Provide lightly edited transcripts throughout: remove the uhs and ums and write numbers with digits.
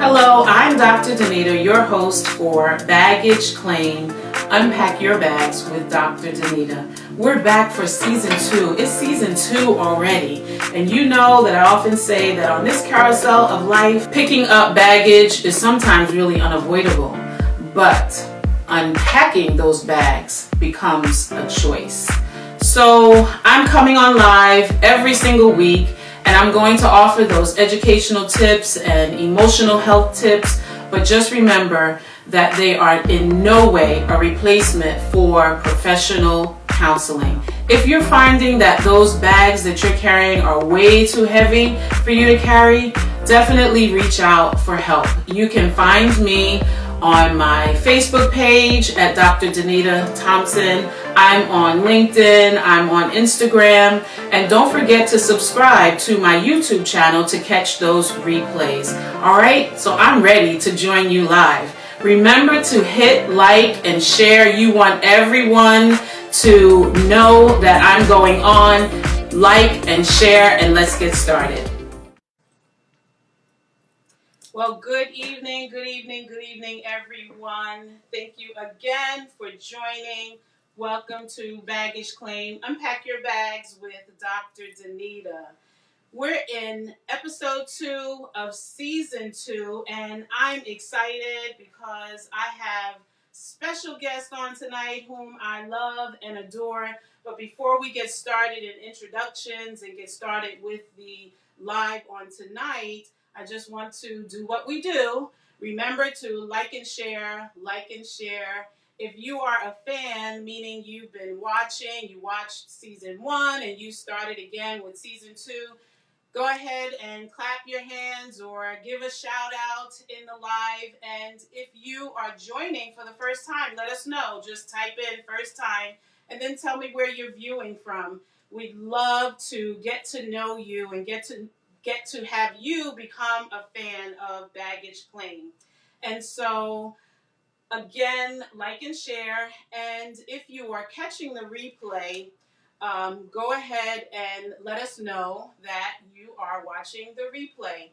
Hello, I'm Dr. Danita, your host for Baggage Claim, Unpack Your Bags with Dr. Danita. We're back for season 2. It's season 2 already. And you know that I often say that on this carousel of life, picking up baggage is sometimes really unavoidable. But unpacking those bags becomes a choice. So I'm coming on live every single week, and I'm going to offer those educational tips and emotional health tips, but just remember that they are in no way a replacement for professional counseling. If you're finding that those bags that you're carrying are way too heavy for you to carry, definitely reach out for help. You can find me on my Facebook page at Dr. Danita Thompson. I'm on LinkedIn, I'm on Instagram, and don't forget to subscribe to my YouTube channel to catch those replays. All right, so I'm ready to join you live. Remember to hit like and share. You want everyone to know that I'm going on. Like and share, and let's get started. Well, good evening, everyone. Thank you again for joining. Welcome to Baggage Claim, Unpack Your Bags with Dr. Danita. We're in episode 2 of season 2, and I'm excited because I have special guest on tonight whom I love and adore. But before we get started in introductions and get started with the live on tonight, I just want to do what we do. Remember to like and share. If you are a fan, meaning you've been watching, you watched season 1 and you started again with season 2, go ahead and clap your hands or give a shout out in the live. And if you are joining for the first time, let us know. Just type in first time and then tell me where you're viewing from. We'd love to get to know you and get to have you become a fan of Baggage Claim. And so, again, like and share. And if you are catching the replay, go ahead and let us know that you are watching the replay.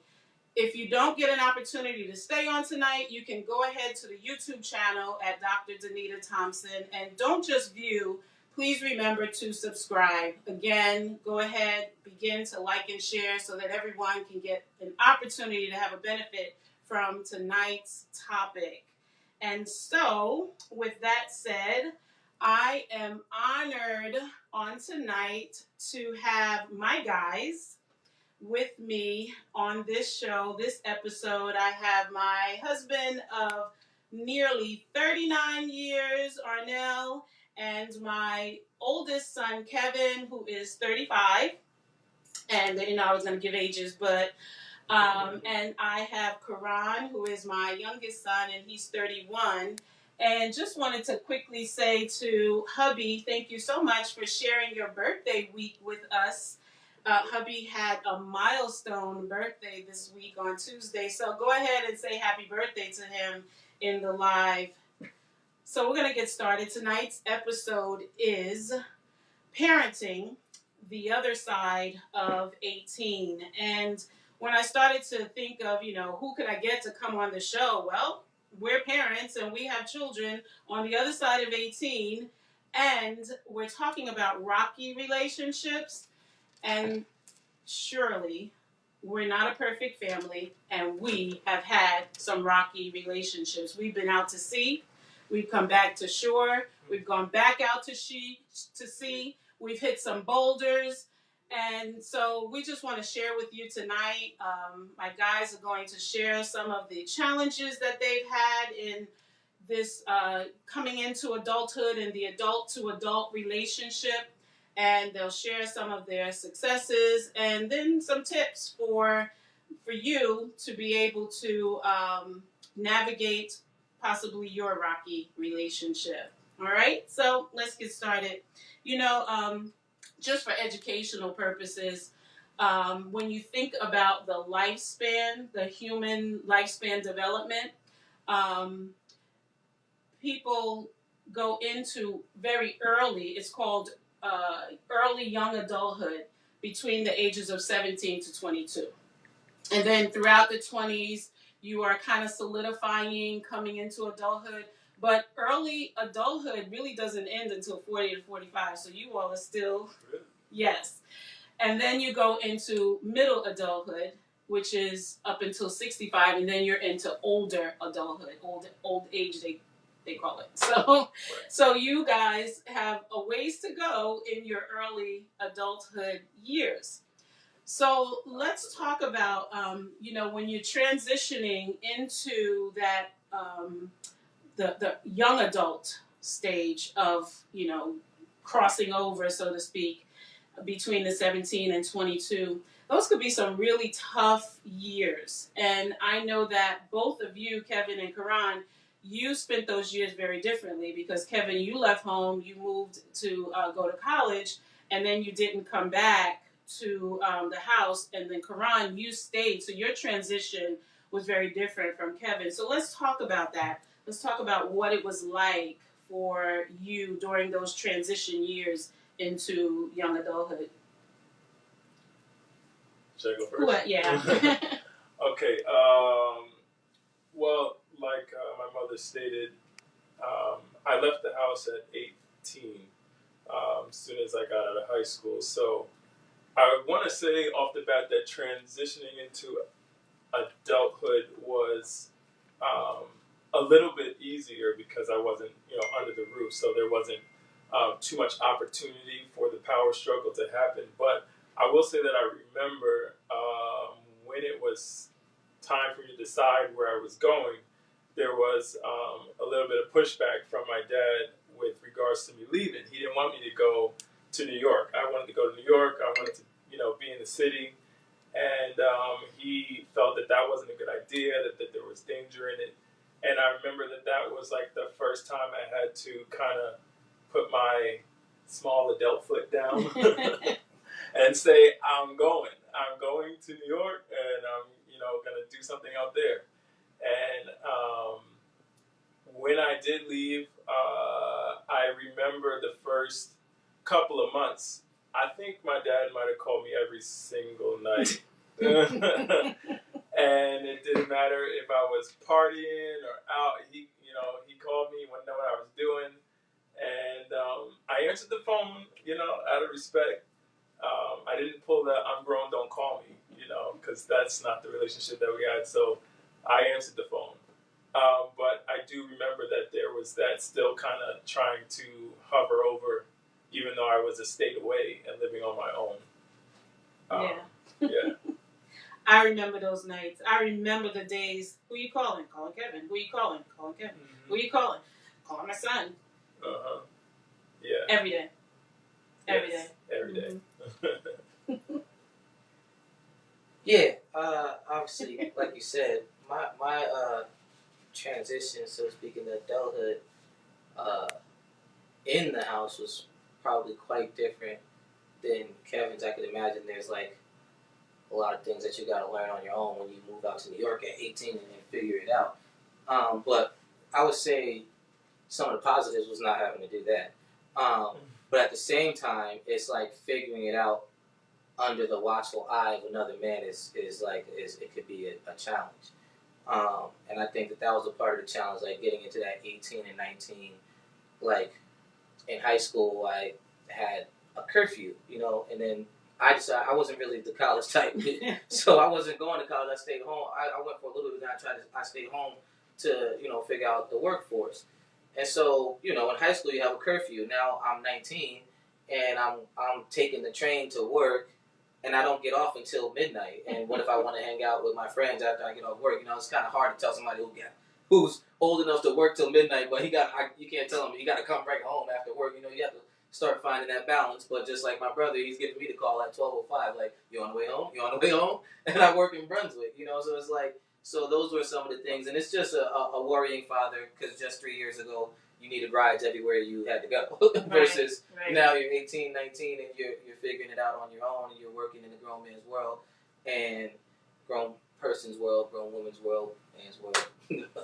If you don't get an opportunity to stay on tonight, you can go ahead to the YouTube channel at Dr. Danita Thompson, and don't just view. Please remember to subscribe. Again, go ahead, begin to like and share so that everyone can get an opportunity to have a benefit from tonight's topic. And so, with that said, I am honored on tonight to have my guys with me on this show, this episode. I have my husband of nearly 39 years, Arnell, and my oldest son, Kevin, who is 35. And they didn't know I was going to give ages, but and I have Karan, who is my youngest son, and he's 31. And just wanted to quickly say to hubby, thank you so much for sharing your birthday week with us. Hubby had a milestone birthday this week on Tuesday, so go ahead and say happy birthday to him in the live. So we're going to get started. Tonight's episode is Parenting, the Other Side of 18. And when I started to think of, who could I get to come on the show? Well, we're parents and we have children on the other side of 18. And we're talking about rocky relationships. And surely we're not a perfect family. And we have had some rocky relationships. We've been out to sea. We've come back to shore. We've gone back out to sea. We've hit some boulders. And so we just want to share with you tonight. My guys are going to share some of the challenges that they've had in this coming into adulthood and the adult-to-adult relationship. And they'll share some of their successes and then some tips for you to be able to navigate possibly your rocky relationship. All right, so let's get started. Just for educational purposes, when you think about the lifespan, the human lifespan development, people go into very early, it's called early young adulthood, between the ages of 17 to 22. And then throughout the 20s, You are kind of solidifying, coming into adulthood. But early adulthood really doesn't end until 40 to 45. So you all are still, yes. And then you go into middle adulthood, which is up until 65, and then you're into older adulthood, old age they call it. So you guys have a ways to go in your early adulthood years. So let's talk about when you're transitioning into that the young adult stage of crossing over, so to speak, between the 17 and 22. Those could be some really tough years. And I know that both of you, Kevin and Karan, you spent those years very differently because, Kevin, you left home, you moved to go to college, and then you didn't come back to the house. And then, Karan, you stayed. So your transition was very different from Kevin. So let's talk about that. Let's talk about what it was like for you during those transition years into young adulthood. Should I go first? What? Yeah. Okay. Well, like my mother stated, I left the house at 18 as soon as I got out of high school. So I want to say off the bat that transitioning into adulthood was a little bit easier because I wasn't, under the roof. So there wasn't too much opportunity for the power struggle to happen. But I will say that I remember when it was time for me to decide where I was going, there was a little bit of pushback from my dad with regards to me leaving. He didn't want me to go to New York. I wanted to go to New York. I wanted to, be in the city. And he felt that wasn't a good idea, that there was danger in it. And I remember that was like the first time I had to kind of put my small adult foot down and say, I'm going to New York, and I'm, going to do something out there. And when I did leave, I remember the first couple of months, I think my dad might have called me every single night. And it didn't matter if I was partying or out. He called me, wanted to know what I was doing. And I answered the phone, out of respect. I didn't pull the I'm grown, don't call me, because that's not the relationship that we had. So I answered the phone. But I do remember that there was that still kind of trying to hover over, even though I was a state away and living on my own. Yeah. I remember those nights. I remember the days. Who you calling? Calling Kevin. Who you calling? Calling Kevin. Mm-hmm. Who you calling? Calling my son. Yeah. Every day. Every day. Every day. Mm-hmm. Yeah. Obviously, like you said, my transition, so to speak, into adulthood, in the house was probably quite different than Kevin's. I could imagine there's like a lot of things that you got to learn on your own when you move out to New York at 18 and then figure it out. But I would say some of the positives was not having to do that. But at the same time, it's like figuring it out under the watchful eye of another man is it could be a challenge. And I think that was a part of the challenge, like getting into that 18 and 19. Like in high school, I had a curfew, and then I decided I wasn't really the college type, so I wasn't going to college. I stayed home. I went for a little bit, and I stayed home to figure out the workforce. And so in high school you have a curfew. Now I'm 19, and I'm taking the train to work, and I don't get off until midnight. And what if I want to hang out with my friends after I get off work? It's kind of hard to tell somebody who's old enough to work till midnight, but you can't tell him he got to come right home after work. You have to start finding that balance. But just like my brother, he's giving me the call at 12:05, like, you on the way home? You on the way home? And I work in Brunswick, so it's like, so those were some of the things. And it's just a worrying father, because just 3 years ago, you needed rides everywhere you had to go. Versus now you're 18, 19, and you're figuring it out on your own, and you're working in the grown man's world, and grown person's world, grown woman's world, man's world.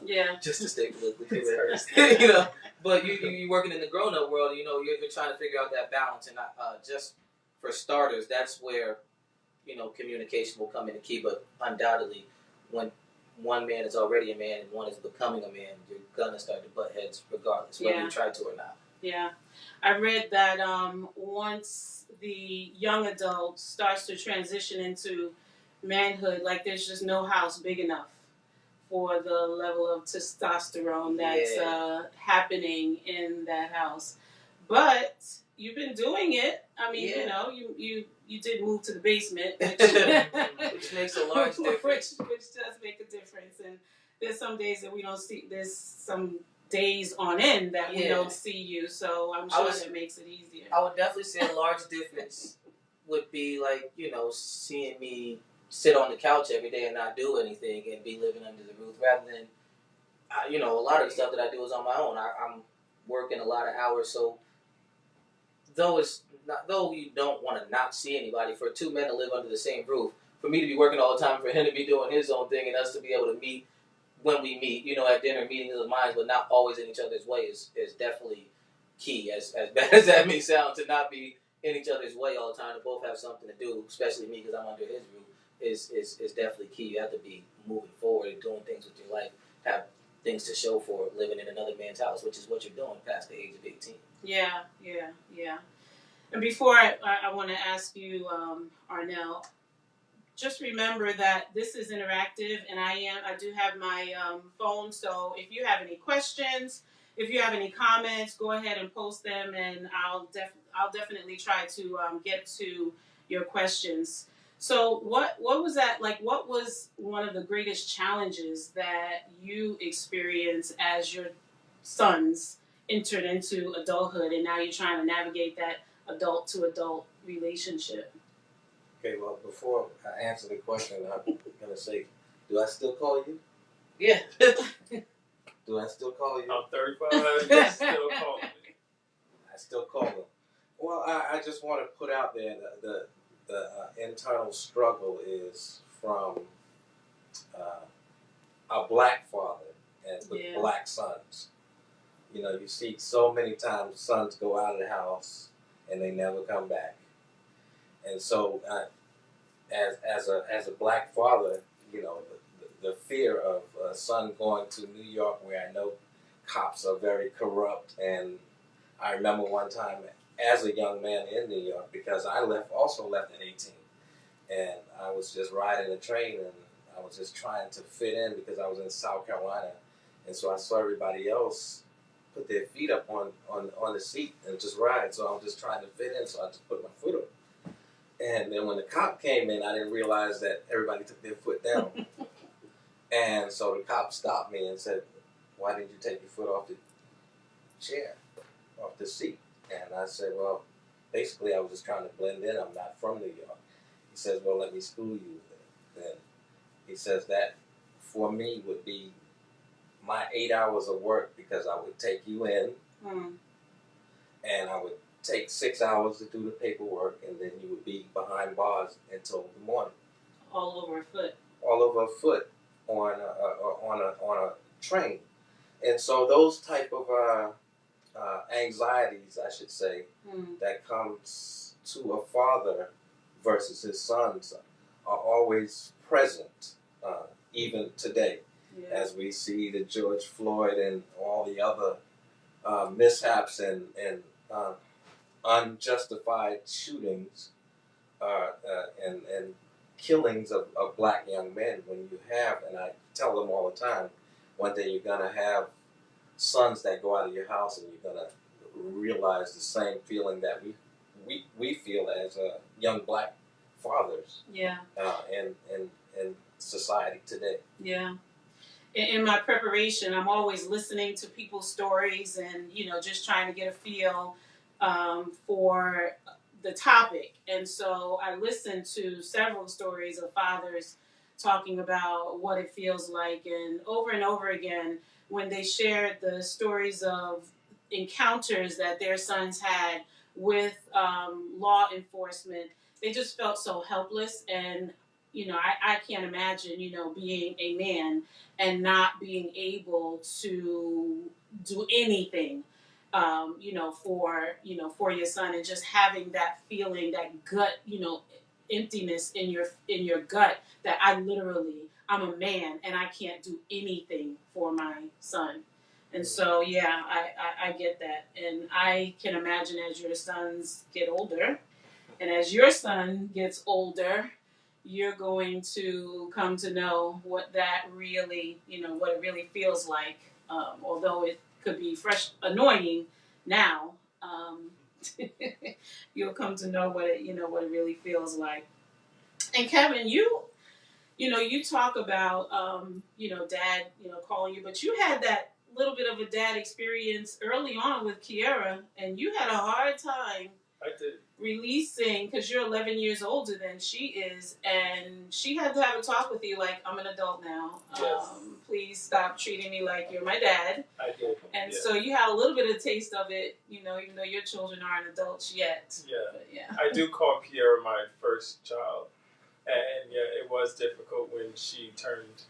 Yeah. Just to stay politically correct. But you're working in the grown-up world, you're trying to figure out that balance. And just for starters, that's where, communication will come into key. But undoubtedly, when one man is already a man and one is becoming a man, you're gonna start to butt heads regardless, whether you try to or not. Yeah. I read that once the young adult starts to transition into manhood, like there's just no house big enough for the level of testosterone that's happening in that house. But you've been doing it. I mean, you know, you did move to the basement, which makes a large difference. Which does make a difference. And there's some days that we don't see. There's some days on end that we don't see you. So I'm sure that makes it easier. I would definitely say a large difference would be like, you know, seeing me sit on the couch every day and not do anything and be living under the roof, rather than, you know, a lot of the stuff that I do is on my own. I'm working a lot of hours, so though you don't want to not see anybody, for two men to live under the same roof, for me to be working all the time, for him to be doing his own thing, and us to be able to meet when we meet, you know, at dinner, meetings of minds, but not always in each other's way is definitely key. As bad as that may sound, to not be in each other's way all the time, to both have something to do, especially me because I'm under his roof, is definitely key. You have to be moving forward and doing things with your life, have things to show for it, living in another man's house, which is what you're doing past the age of 18. Yeah. And before I want to ask you, Arnell, just remember that this is interactive, and I do have my phone, so if you have any questions, if you have any comments, go ahead and post them, and I'll definitely try to get to your questions. So what was that like? What was one of the greatest challenges that you experienced as your sons entered into adulthood, and now you're trying to navigate that adult to adult relationship? Okay, well, before I answer the question, I'm going to say, do I still call you? Yeah. Do I still call you? I'm 35, you still calling me. I still call them. Well, I just want to put out there the internal struggle is from a black father and with black sons. You know, you see so many times sons go out of the house and they never come back. And so, as a black father, you know, the fear of a son going to New York, where I know cops are very corrupt, and I remember one time as a young man in New York, because I also left at 18, and I was just riding a train, and I was just trying to fit in because I was in South Carolina, and so I saw everybody else put their feet up on the seat and just ride. So I'm just trying to fit in, so I just put my foot up. And then when the cop came in, I didn't realize that everybody took their foot down. And so the cop stopped me and said, "Why didn't you take your foot off the chair, off the seat?" And I said, "Well, basically I was just trying to blend in. I'm not from New York." He says, "Well, let me school you then." He says that for me would be my 8 hours of work, because I would take you in and I would take 6 hours to do the paperwork, and then you would be behind bars until the morning. All over a foot. All over a foot on a train. And so those type of anxieties, I should say, that comes to a father versus his sons are always present, even today. As we see the George Floyd and all the other mishaps and unjustified shootings and killings of black young men, when you have, and I tell them all the time, one day you're going to have sons that go out of your house, and you're going to realize the same feeling that we feel as young black fathers in society today. Yeah. In my preparation, I'm always listening to people's stories and, you know, just trying to get a feel for the topic. And so I listened to several stories of fathers talking about what it feels like. And over again, when they shared the stories of encounters that their sons had with law enforcement, they just felt so helpless. And, you know, I can't imagine, you know, being a man and not being able to do anything, for your son, and just having that feeling, that gut, emptiness in your gut that I I'm a man and I can't do anything for my son. And so, yeah, I get that. And I can imagine as your sons get older, and as your son gets older, you're going to come to know what that really, what it really feels like. Although it could be annoying now, you'll come to know what it really feels like. And Kevin, you talk about, dad, calling you, but you had that little bit of a dad experience early on with Kiera, and you had a hard time. I did. Releasing, because you're 11 years older than she is, and she had to have a talk with you like, I'm an adult now. Yes. Please stop treating me like you're my dad. I did. And so you had a little bit of taste of it, even though your children aren't adults yet. Yeah. But, yeah. I do call Kiera my first child. And yeah, it was difficult when she turned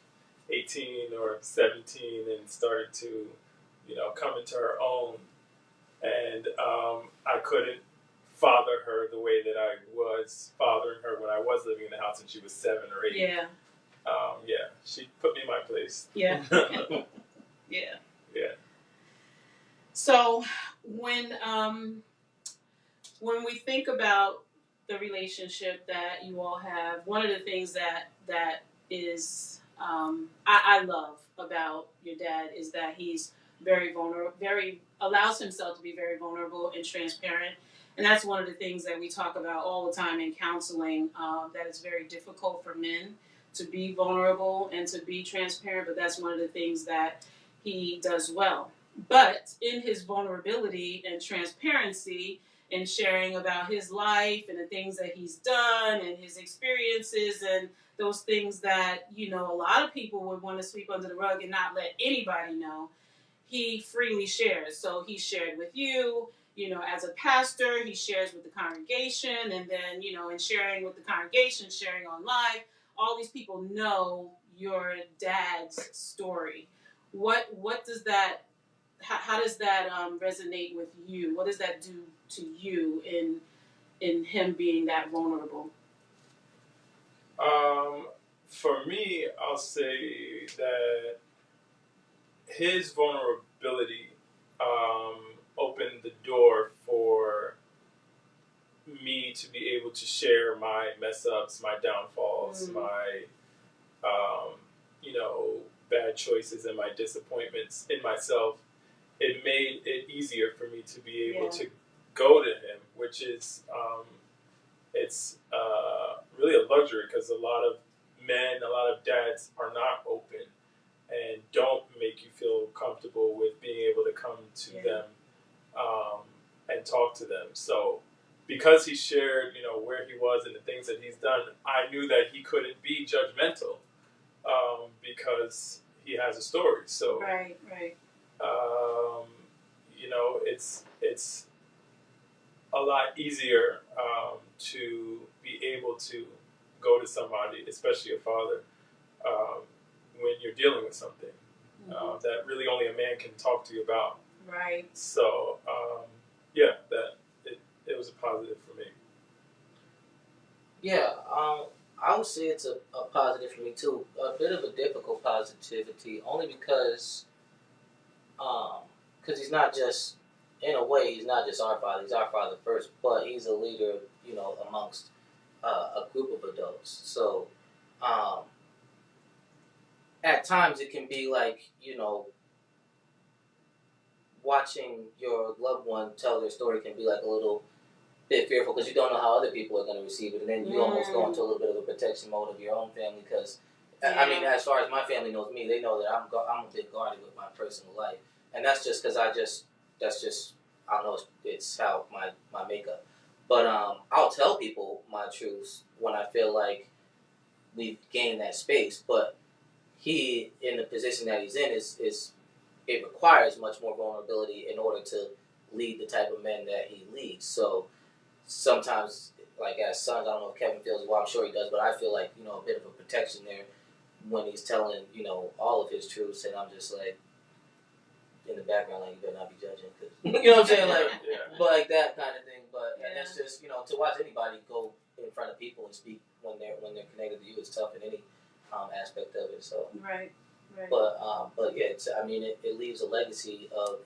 18 or 17 and started to, come into her own. And I couldn't father her the way that I was fathering her when I was living in the house and she was 7 or 8. Yeah. Yeah, she put me in my place. Yeah. Yeah. Yeah. So when we think about the relationship that you all have, one of the things that is I love about your dad is that he's very vulnerable, allows himself to be very vulnerable and transparent. And that's one of the things that we talk about all the time in counseling, that it's very difficult for men to be vulnerable and to be transparent, but that's one of the things that he does well. But in his vulnerability and transparency and sharing about his life and the things that he's done and his experiences and those things that, a lot of people would want to sweep under the rug and not let anybody know, he freely shares. So he shared with you, as a pastor, he shares with the congregation, and then, in sharing with the congregation, sharing on live, all these people know your dad's story. What does that, how does that resonate with you? What does that do to you in him being that vulnerable? For me, I'll say that his vulnerability opened the door for me to be able to share my mess ups, my downfalls, my bad choices and my disappointments in myself. It made it easier for me to be able to go to him, which is it's really a luxury because a lot of men, a lot of dads are not open and don't make you feel comfortable with being able to come to them and talk to them. So because he shared, where he was and the things that he's done, I knew that he couldn't be judgmental because he has a story. So right. It's a lot easier to be able to go to somebody, especially a father, when you're dealing with something that really only a man can talk to you about. Right. So, it was a positive for me. Yeah, I would say it's a positive for me too. A bit of a difficult positivity, only because he's not just, in a way, he's not just our father. He's our father first, but he's a leader, amongst a group of adults. So, at times it can be like, watching your loved one tell their story can be like a little bit fearful because you don't know how other people are going to receive it, and then you almost go into a little bit of a protection mode of your own family because, I mean, as far as my family knows me, they know that I'm a bit guarded with my personal life, and that's just because I don't know, it's how my makeup. But I'll tell people my truths when I feel like we've gained that space. But he, in the position that he's in, is it requires much more vulnerability in order to lead the type of men that he leads. So sometimes, like as sons, I don't know if Kevin feels, well, I'm sure he does, but I feel like, a bit of a protection there when he's telling, all of his truths, and I'm just like, in the background, like, you better not be judging, cause, you know what I'm saying, like, but like that kind of thing. But and it's just, to watch anybody go in front of people and speak when they're connected to you is tough in any aspect of it. So right. but yeah, it leaves a legacy of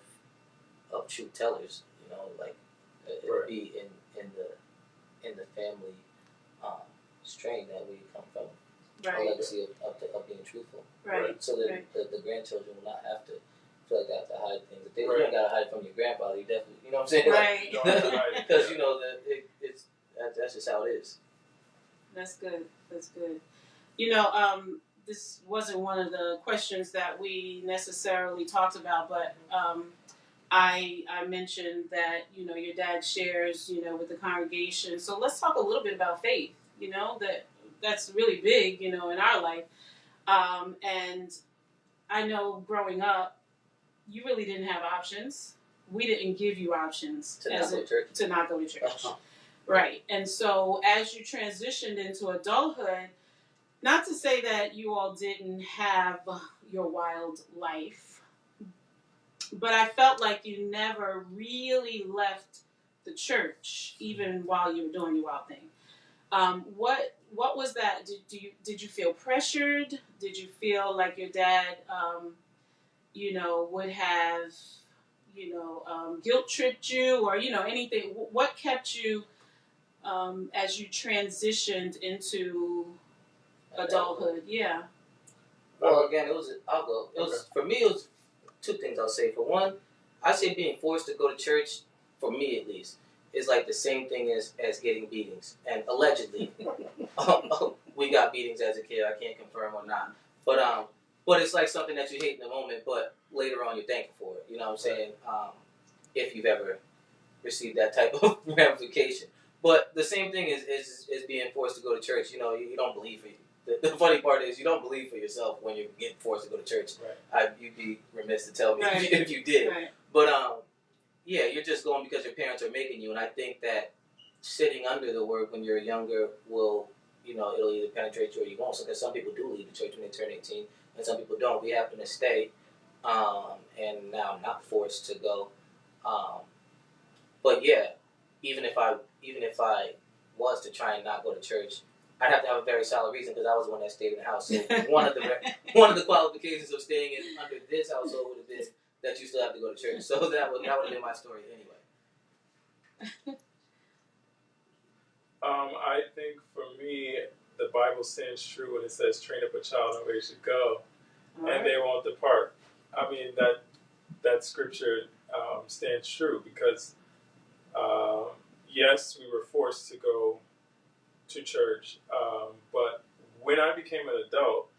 truth tellers. Like it would be in the family strain that we come from. A legacy of being truthful. Right. So that the grandchildren will not have to feel like they have to hide things. If you don't gotta hide it from your grandfather, you definitely, you know what I'm saying? Right. Because that's just how it is. That's good. That's good. This wasn't one of the questions that we necessarily talked about, but I mentioned that your dad shares with the congregation. So let's talk a little bit about faith. That's really big in our life. And I know growing up, you really didn't have options. We didn't give you options to not go to church. Uh-huh. Right. And so as you transitioned into adulthood, not to say that you all didn't have your wild life, but I felt like you never really left the church, even while you were doing your wild thing. What was that? Did you feel pressured? Did you feel like your dad, would have, guilt tripped you, or anything? What kept you as you transitioned into adulthood? Yeah. Well, again, I'll go. For me. It was two things I'll say. For one, I say being forced to go to church, for me at least, is like the same thing as getting beatings. And allegedly, we got beatings as a kid. I can't confirm or not. But it's like something that you hate in the moment, but later on you're thankful for it. You know what I'm saying? If you've ever received that type of ramification. But the same thing is being forced to go to church. You don't believe for you. The funny part is you don't believe for yourself when you're getting forced to go to church. Right. You'd be remiss to tell me if you did. Right. But yeah, you're just going because your parents are making you. And I think that sitting under the word when you're younger will, it'll either penetrate you or you won't. So because some people do leave the church when they turn 18, and some people don't. We happen to stay, and now I'm not forced to go. But yeah, even if I was to try and not go to church, I'd have to have a very solid reason because I was the one that stayed in the house. So one of the qualifications of staying under this household would have been that you still have to go to church. So that would have been my story anyway. I think for me, the Bible stands true when it says, "Train up a child in the way he should go, and they won't depart." I mean that scripture stands true because yes, we were forced to go to church, but when I became an adult,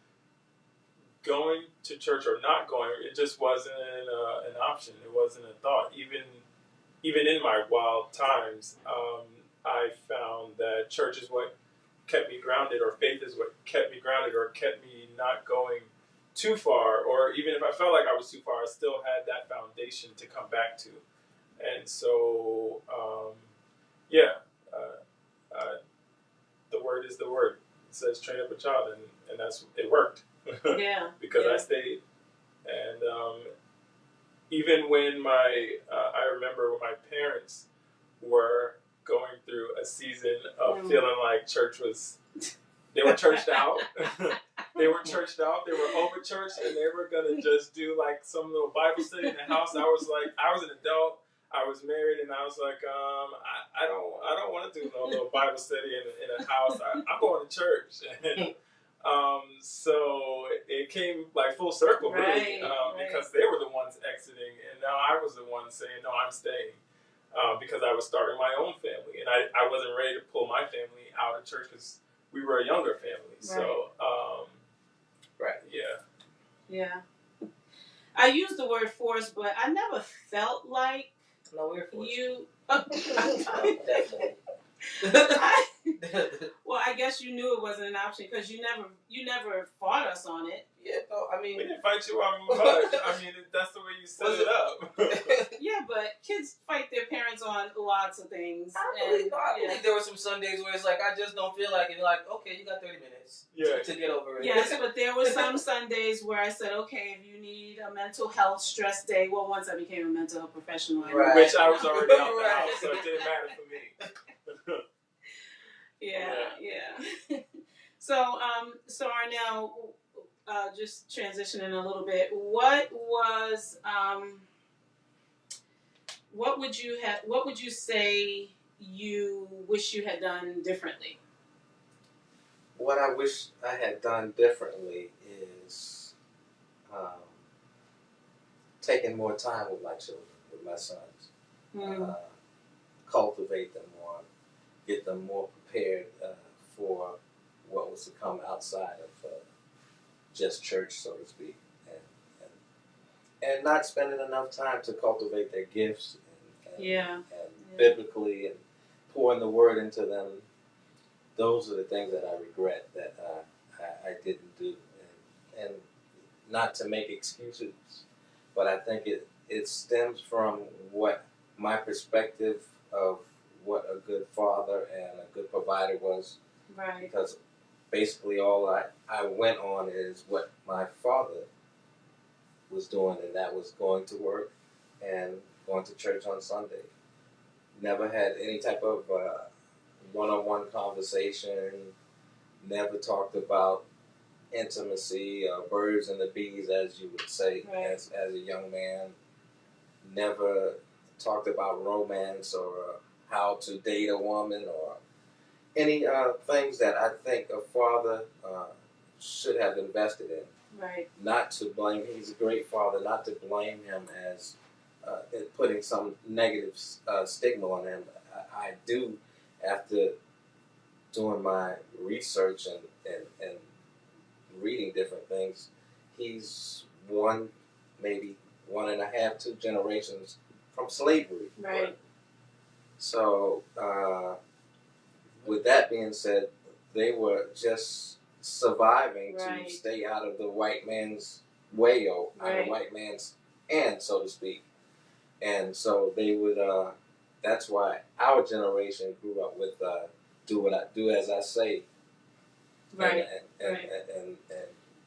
going to church or not going, it just wasn't an option. It wasn't a thought. Even in my wild times, I found that church is what kept me grounded, or faith is what kept me grounded, or kept me not going too far, or even if I felt like I was too far, I still had that foundation to come back to. And so, the word is the word. It says train up a child, and it worked. Yeah. Because I stayed. And even when I remember when my parents were going through a season of feeling like they were churched out. They were churched out. They were over churched, and they were gonna just do like some little Bible study in the house. I was an adult. I was married, and I was like, I don't want to do no little Bible study in a house. I'm going to church. And, so it came like full circle, really, because they were the ones exiting, and now I was the one saying, no, I'm staying, because I was starting my own family, and I wasn't ready to pull my family out of church because we were a younger family. So, yeah. I use the word force, but I never felt like we're forced. You. Definitely. Well, I guess you knew it wasn't an option because you never fought us on it. Yeah, no, I mean, we didn't fight you on much. I mean, that's the way you set it up. Yeah, but kids fight their parents on lots of things. I believe there were some Sundays where it's like, I just don't feel like it. You're like, okay, you got 30 minutes to get over it. Yes, but there were some Sundays where I said, okay, if you need a mental health stress day, well, once I became a mental health professional. Which I was already out the house, so it didn't matter for me. Yeah. So Arnell, just transitioning a little bit. What would you say you wish you had done differently? What I wish I had done differently is um, taking more time with my children, with my sons, cultivate them more, get them more prepared for what was to come outside of just church, so to speak, and not spending enough time to cultivate their gifts and biblically and pouring the word into them. Those are the things that I regret that I didn't do, and not to make excuses, but I think it stems from what my perspective of what a good father and a good provider was. Right. Because basically all I went on is what my father was doing, and that was going to work and going to church on Sunday. Never had any type of one-on-one conversation, never talked about intimacy, birds and the bees, as you would say, as a young man. Never talked about romance or how to date a woman or any things that I think a father should have invested in. Right. Not to blame, he's a great father, not to blame him as putting some negative stigma on him. I do, after doing my research and reading different things, he's maybe 1.5, 2 generations from slavery. Right. So, with that being said, they were just surviving to stay out of the white man's way or out of the white man's hand, so to speak. And so they would, that's why our generation grew up with do as I say. Right. And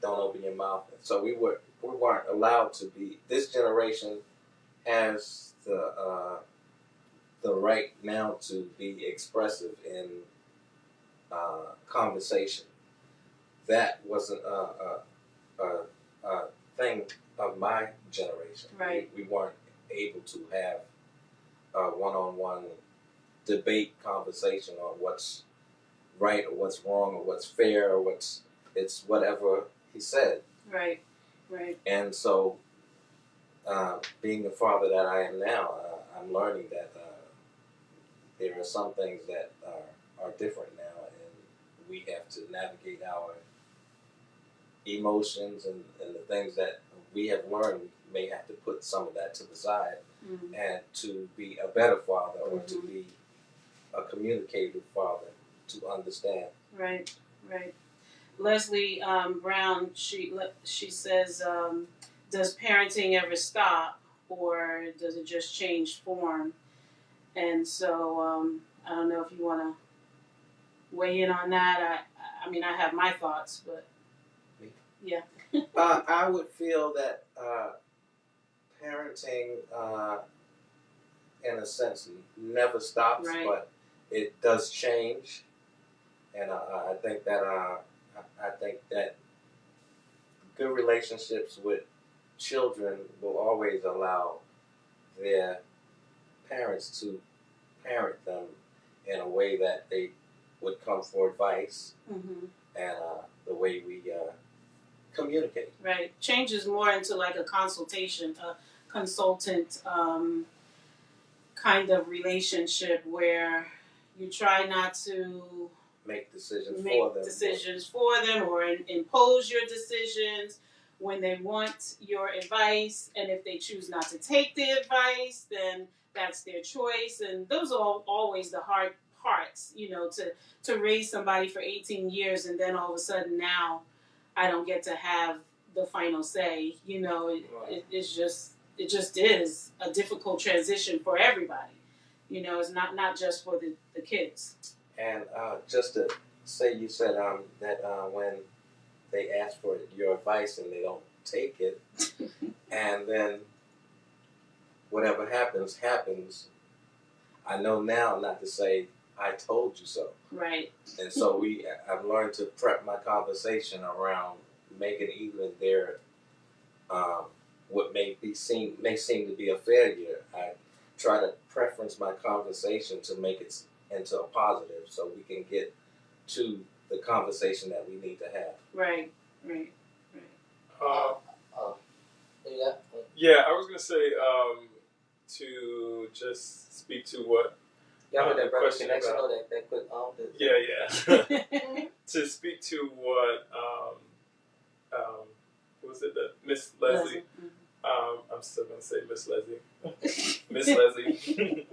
don't open your mouth. So we weren't allowed to be. This generation has the right now to be expressive in conversation. That wasn't a thing of my generation. Right. We weren't able to have a one-on-one debate conversation on what's right or what's wrong or what's fair or it's whatever he said. Right. And so, being the father that I am now, I'm learning that there are some things that are different now, and we have to navigate our emotions and the things that we have learned. We may have to put some of that to the side and to be a better father or to be a communicative father, to understand. Right. Leslie Brown, she says, does parenting ever stop, or does it just change form? And so I don't know if you want to weigh in on that. I mean, I have my thoughts, but yeah. I would feel that parenting, in a sense, never stops, but it does change, and I think that good relationships with children will always allow their parents to parent them in a way that they would come for advice and the way we communicate. Right. Changes more into like a consultant kind of relationship where you try not to make decisions for them or impose your decisions when they want your advice, and if they choose not to take the advice, then that's their choice. And those are always the hard parts, to raise somebody for 18 years and then all of a sudden now I don't get to have the final say. It just is a difficult transition for everybody. It's not just for the kids. And just to say, you said that when they ask for your advice and they don't take it, and then whatever happens. I know now not to say I told you so. Right. And so I've learned to prep my conversation around making even their what may seem to be a failure. I try to preference my conversation to make it into a positive, so we can get to the conversation that we need to have. Right. Yeah, I was gonna say to just speak to what. Y'all heard that brother connection? About, that quick Yeah. To speak to what who was it? That Miss Leslie. I'm still gonna say Miss Leslie. Miss Leslie.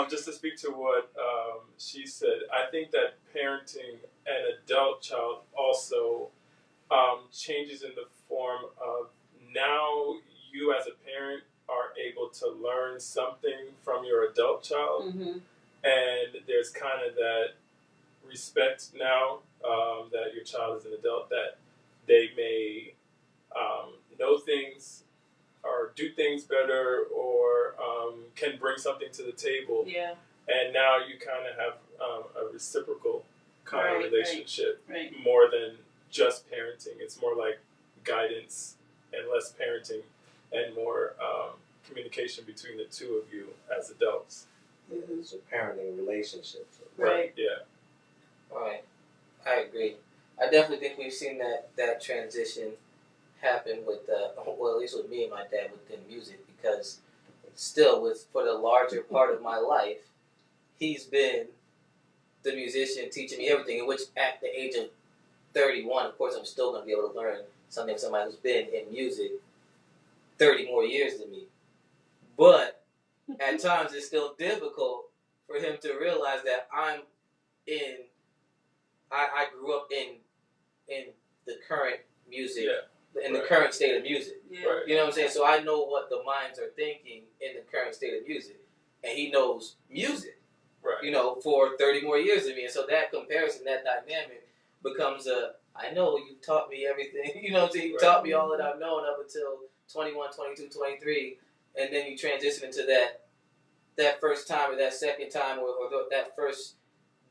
Just to speak to what she said, I think that parenting an adult child also changes in the form of now you as a parent are able to learn something from your adult child, and there's kind of that respect now that your child is an adult, that they may know things or do things better, or can bring something to the table. Yeah. And now you kind of have a reciprocal kind of relationship, right. More than just parenting. It's more like guidance and less parenting, and more communication between the two of you as adults. Yeah, it's a parenting relationship. So. Right. Yeah. All right. I agree. I definitely think we've seen that transition happen with well, at least with me and my dad within music, because still for the larger part of my life, he's been the musician teaching me everything, in which at the age of 31, of course, I'm still going to be able to learn something from somebody who's been in music 30 more years than me. But at times it's still difficult for him to realize that I grew up in the current music, in the current state of music. Yeah. Right. You know what I'm saying? So I know what the minds are thinking in the current state of music. And he knows music, for 30 more years than me. And so that comparison, that dynamic becomes I know you taught me everything. You know what I'm saying? You taught me all that I've known up until 21, 22, 23. And then you transition into that first time or that second time or that first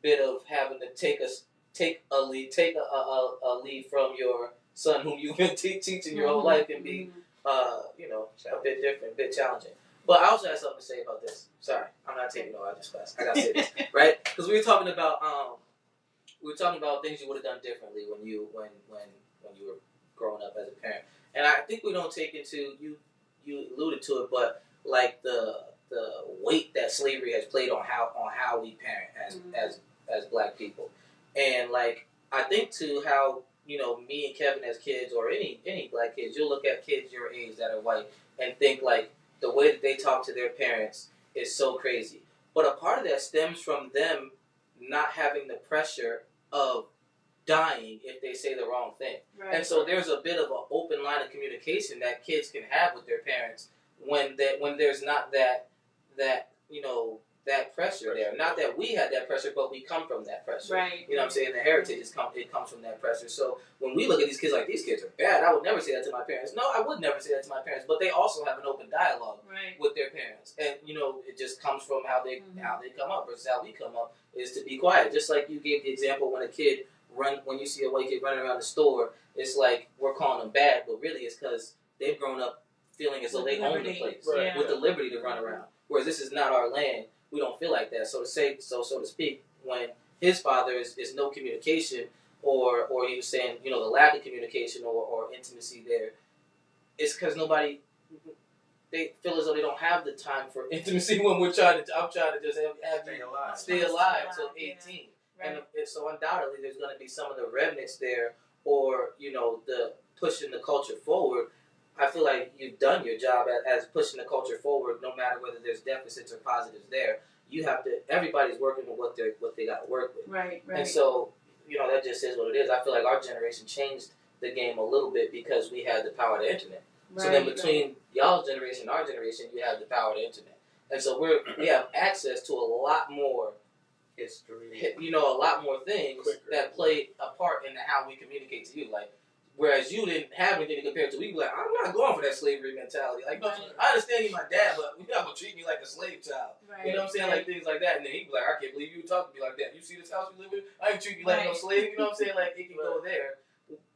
bit of having to take a lead from your son whom you've been teaching your whole life, can be a bit different, a bit challenging. But I also have something to say about this. Sorry, I'm not taking no out of this class. I gotta say this, right? Because we were talking about things you would have done differently when you were growing up as a parent. And I think we don't take into you alluded to it, but like the weight that slavery has played on how we parent as black people. And like I think to how me and Kevin as kids, or any black kids, you'll look at kids your age that are white and think like the way that they talk to their parents is so crazy. But a part of that stems from them not having the pressure of dying if they say the wrong thing. Right. And so there's a bit of an open line of communication that kids can have with their parents when there's not that pressure there. Not that we had that pressure, but we come from that pressure. Right. You know what I'm saying? The heritage comes from that pressure. So when we look at these kids like, these kids are bad, I would never say that to my parents. No, I would never say that to my parents. But they also have an open dialogue with their parents. And, it just comes from how they come up versus how we come up, is to be quiet. Just like you gave the example when when you see a white kid running around the store, it's like we're calling them bad, but really it's because they've grown up feeling as though they own the place with the liberty to run around. Whereas this is not our land. We don't feel like that. So to speak, when his father is no communication, or he was saying, the lack of communication or intimacy there, it's because they feel as though they don't have the time for intimacy when I'm trying to just stay alive till 18. Yeah. Right. And so undoubtedly there's going to be some of the remnants there, or, the pushing the culture forward. I feel like you've done your job as pushing the culture forward, no matter whether there's deficits or positives there. You have to. Everybody's working with what they got to work with. Right. And so, that just is what it is. I feel like our generation changed the game a little bit because we had the power of the internet. Right. So then between y'all's generation and our generation, you have the power of the internet. And so we have access to a lot more history. A lot more things that play a part in how we communicate to you. Like, Whereas you didn't have anything to compare to. We be like, I'm not going for that slavery mentality. Like, no, I understand you're my dad, but you're not gonna treat me like a slave child. Right. You know what I'm saying? Like things like that. And then he'd be like, I can't believe you would talk to me like that. You see this house we live in? I ain't treat you like no slave. You know what I'm saying? Like it can go there.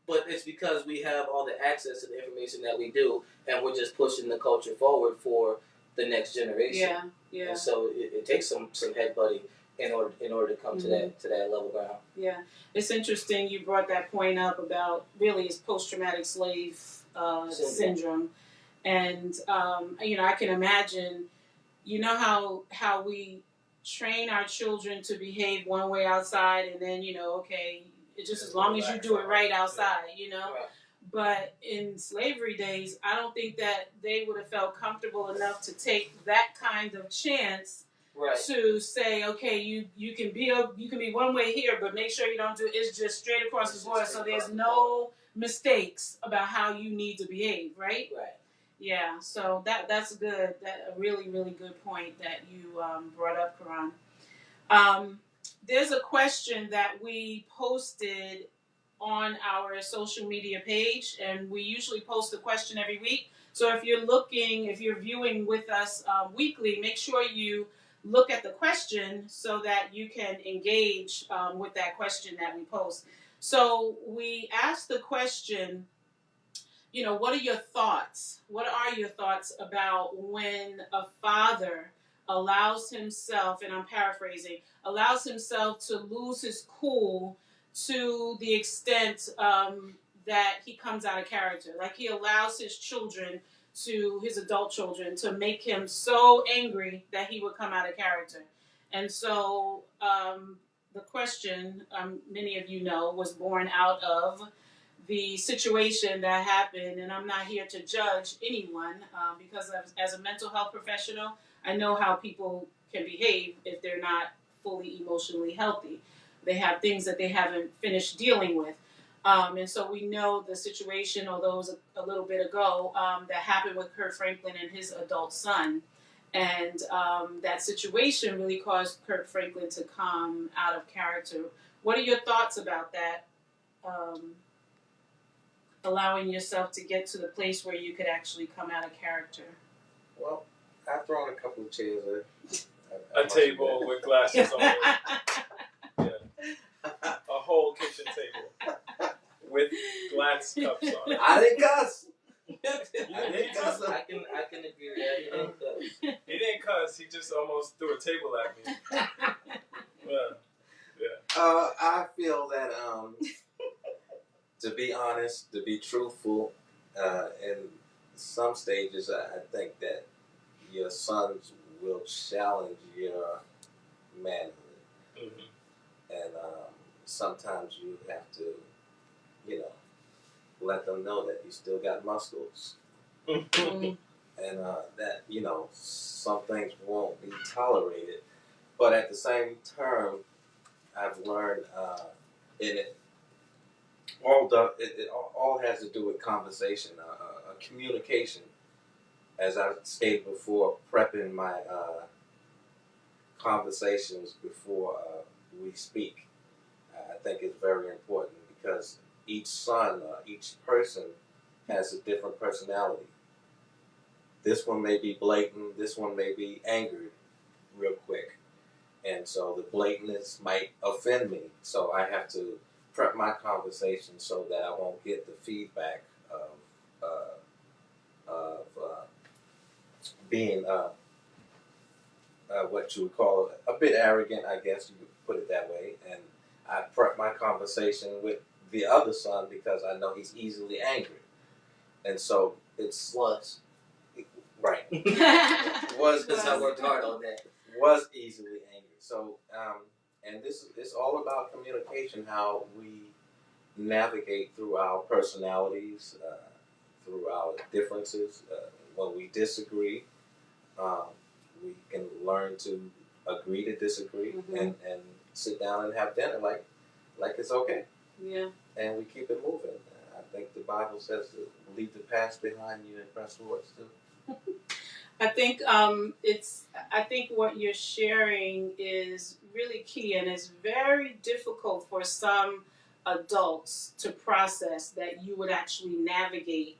But it's because we have all the access to the information that we do, and we're just pushing the culture forward for the next generation. Yeah, yeah. And so it takes some headbutting in order to come to that level ground. Yeah, it's interesting you brought that point up about really it's post-traumatic slave syndrome, and I can imagine, how we train our children to behave one way outside, and then okay, it's just as long as you do it right outside, Right. But in slavery days, I don't think that they would have felt comfortable enough to take that kind of chance. Right. To say, okay, you can be one way here, but make sure you don't do it's just straight across the board, so there's no mistakes about how you need to behave, right? Right. Yeah, so that's good. That a really, really good point that you brought up, Karan. There's a question that we posted on our social media page, and we usually post a question every week. So if you're viewing with us weekly, make sure you look at the question so that you can engage with that question that we post. So we asked the question, what are your thoughts? What are your thoughts about when a father allows himself, and I'm paraphrasing, allows himself to lose his cool to the extent that he comes out of character? Like he allows his adult children, to make him so angry that he would come out of character. And so the question, many of you know, was born out of the situation that happened, and I'm not here to judge anyone because as a mental health professional, I know how people can behave if they're not fully emotionally healthy. They have things that they haven't finished dealing with. And so we know the situation, although it was a little bit ago, that happened with Kurt Franklin and his adult son. And that situation really caused Kurt Franklin to come out of character. What are your thoughts about that? Allowing yourself to get to the place where you could actually come out of character? Well, I've thrown a couple of chairs a table with glasses on it. Yeah. A whole kitchen table with glass cups on it. I didn't cuss. I didn't cuss. I can agree with that. He didn't cuss. He didn't cuss. He just almost threw a table at me. Yeah. I feel that to be honest, to be truthful, in some stages, I think that your sons will challenge your manhood. Mm-hmm. And sometimes you have to, let them know that you still got muscles. Mm-hmm. And that, some things won't be tolerated. But at the same term, I've learned it all has to do with conversation, communication. As I stated before, prepping my conversations before we speak, I think is very important because each son, each person has a different personality. This one may be blatant, this one may be angered real quick. And so the blatantness might offend me. So I have to prep my conversation so that I won't get the feedback of being what you would call a bit arrogant, I guess you could put it that way. And I prep my conversation with the other son because I know he's easily angry. And so was because I worked hard on that. Was easily angry. So and it's all about communication, how we navigate through our personalities, through our differences. When we disagree, we can learn to agree to disagree, mm-hmm. and sit down and have dinner like it's okay. Yeah. And we keep it moving. I think the Bible says to leave the past behind you and press forward too. I think I think what you're sharing is really key, and it's very difficult for some adults to process that you would actually navigate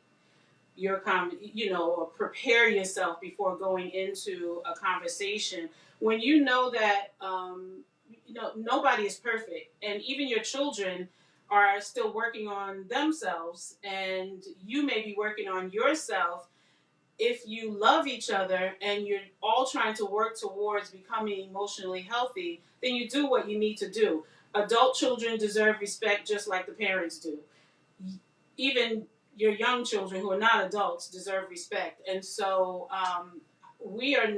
your or prepare yourself before going into a conversation when you know that nobody is perfect, and even your children are still working on themselves, and you may be working on yourself. If you love each other and you're all trying to work towards becoming emotionally healthy, then you do what you need to do. Adult children deserve respect just like the parents do. Even your young children who are not adults deserve respect. And so we have